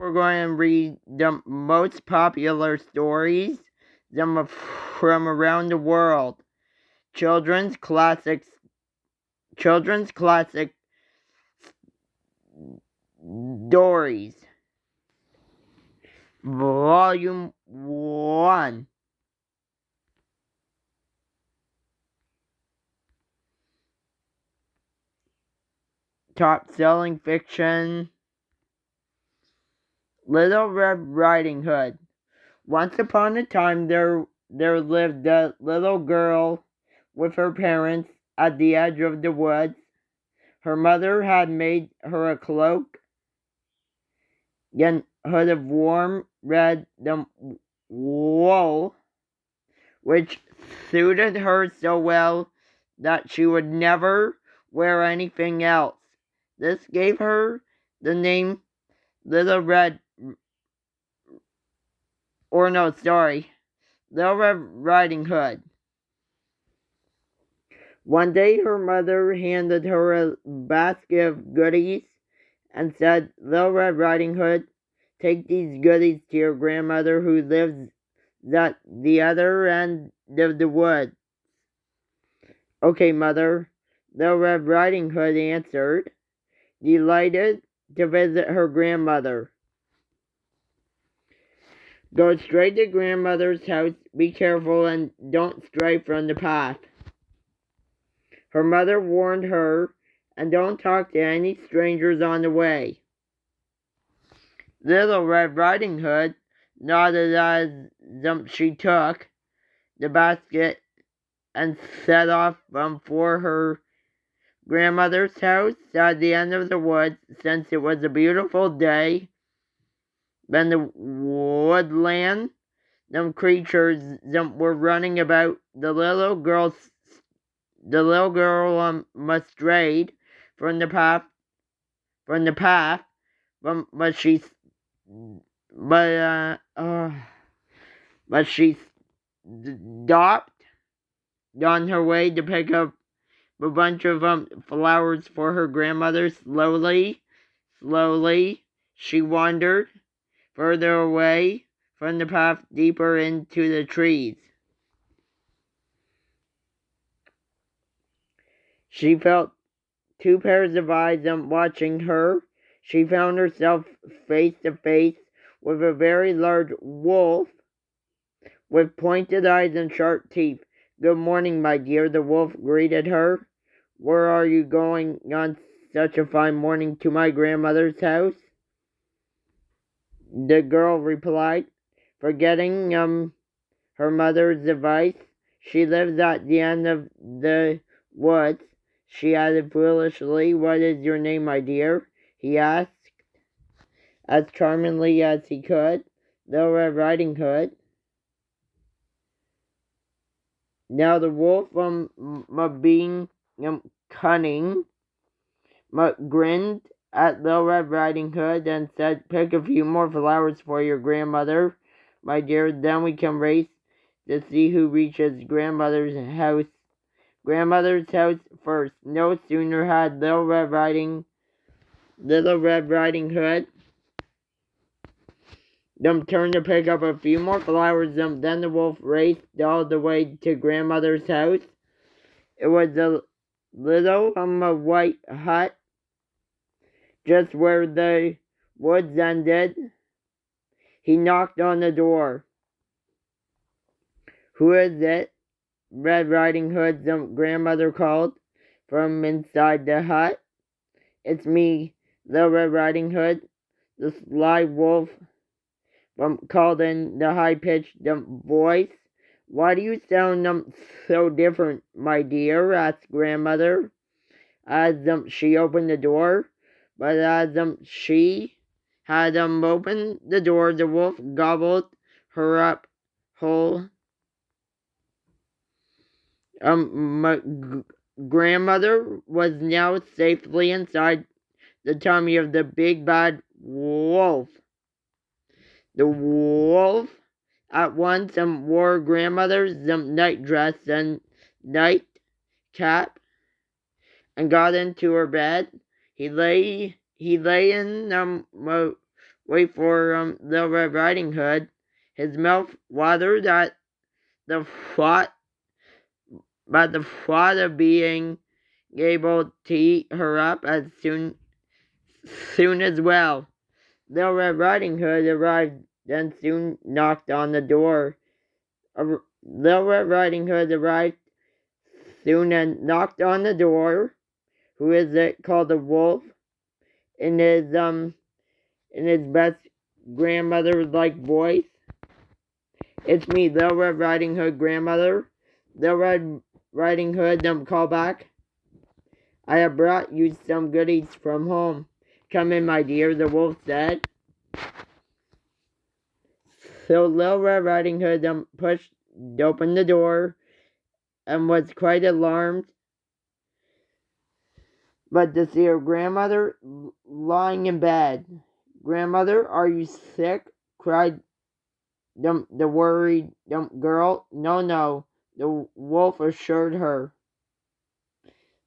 We're going to read the most popular stories from around the world. Children's classic stories. Volume 1. Top-selling fiction. Little Red Riding Hood. Once upon a time there lived a little girl with her parents at the edge of the woods. Her mother had made her a cloak and hood of warm red wool, which suited her so well that she would never wear anything else. This gave her the name Little Red Riding Hood. One day her mother handed her a basket of goodies and said, "Little Red Riding Hood, take these goodies to your grandmother who lives at the other end of the wood." "Okay, Mother," Little Red Riding Hood answered, delighted to visit her grandmother. "Go straight to grandmother's house, be careful, and don't stray from the path," her mother warned her, "and don't talk to any strangers on the way." Little Red Riding Hood nodded as she took the basket and set off for her grandmother's house at the end of the woods. Since it was a beautiful day, then the woodland, creatures were running about. The little girl strayed from the path, but she stopped on her way to pick up a bunch of flowers for her grandmother. Slowly, she wandered further away from the path, deeper into the trees. She felt two pairs of eyes watching her. She found herself face to face with a very large wolf with pointed eyes and sharp teeth. "Good morning, my dear," the wolf greeted her. "Where are you going on such a fine morning?" "To my grandmother's house," the girl replied, forgetting her mother's advice. "She lives at the end of the woods," she added foolishly. "What is your name, my dear?" he asked, as charmingly as he could. "Little Red Riding Hood." Now the wolf, being cunning, grinned at Little Red Riding Hood and said, "Pick a few more flowers for your grandmother, my dear, then we can race to see who reaches grandmother's house first." No sooner had Little Red Riding Hood turned to pick up a few more flowers, then the wolf raced all the way to grandmother's house. It was a little white hut just where the woods ended. He knocked on the door. "Who is it?" Red Riding Hood's grandmother called from inside the hut. "It's me, Little Red Riding Hood," the sly wolf called in the high-pitched voice. "Why do you sound so different, my dear?" asked grandmother as she opened the door. But as she had opened the door, the wolf gobbled her up whole. My grandmother was now safely inside the tummy of the big bad wolf. The wolf at once wore grandmother's night dress and night cap and got into her bed. He lay in wait for Little Red Riding Hood. His mouth watered at the thought, but the thought of being able to eat her up as soon as well. Little Red Riding Hood arrived and soon knocked on the door. Little Red Riding Hood arrived soon and knocked on the door. Who is it? Called the wolf in his best grandmother-like voice. It's me, Little Red Riding Hood, grandmother. Little Red Riding Hood, call back. I have brought you some goodies from home. Come in, my dear, the wolf said. So Little Red Riding Hood pushed open the door and was quite alarmed, but to see her grandmother lying in bed. Grandmother, are you sick? Cried the worried girl. No, the wolf assured her.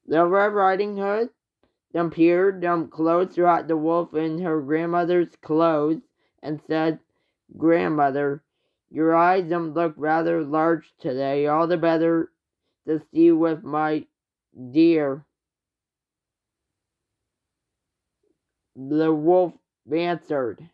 Little Red Riding Hood peered closer at the wolf in her grandmother's clothes and said, Grandmother, your eyes look rather large today. All the better to see you with my dear. The wolf answered.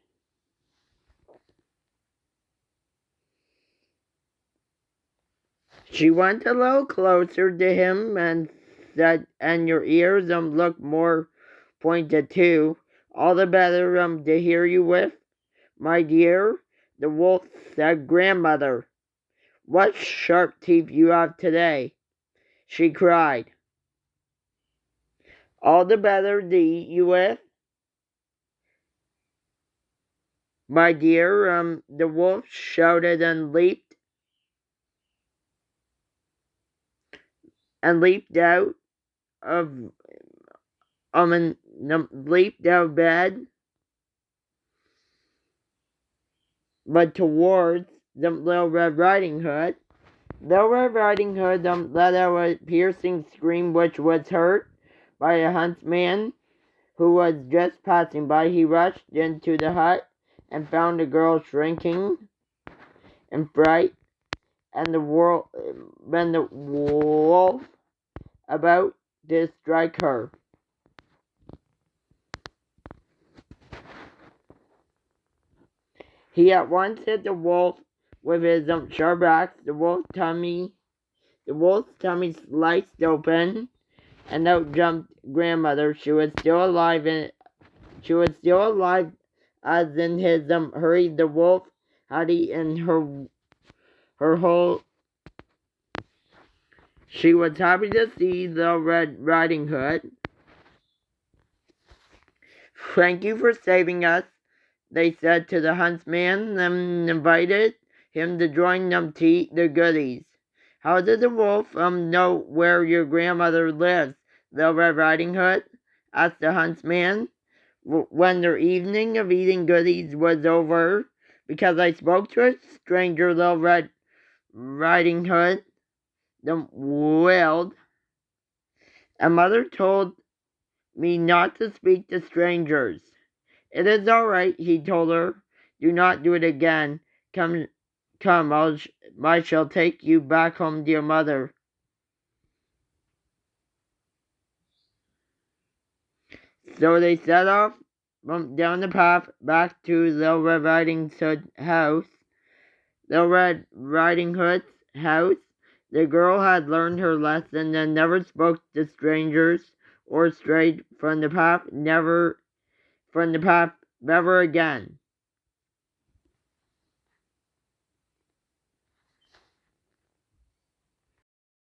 She went a little closer to him and said, and your ears look more pointed too. All the better to hear you with, my dear. The wolf said, Grandmother, what sharp teeth you have today, she cried. All the better to eat you with, my dear. The wolf shouted and leaped out of leaped out of bed, but towards the Little Red Riding Hood. Little Red Riding Hood let out a piercing scream which was heard by a huntsman who was just passing by. He rushed into the hut and found the girl shrinking in fright, and the wolf about to strike her. He at once hit the wolf with his sharp axe. The wolf's tummy sliced open, and out jumped grandmother. She was still alive, as in his hurry the wolf had eaten her whole. She was happy to see the Red Riding Hood. Thank you for saving us, they said to the huntsman, and invited him to join them to eat the goodies. How did the wolf know where your grandmother lives, Little Red Riding Hood? Asked the huntsman, when their evening of eating goodies was over. Because I spoke to a stranger, Little Red Riding Hood wailed. And mother told me not to speak to strangers. It is all right, he told her. Do not do it again. Come, I shall take you back home to your mother. So they set off down the path back to Little Red Riding Hood's house. Little Red Riding Hood's house. The girl had learned her lesson and never spoke to strangers or strayed from the path never again.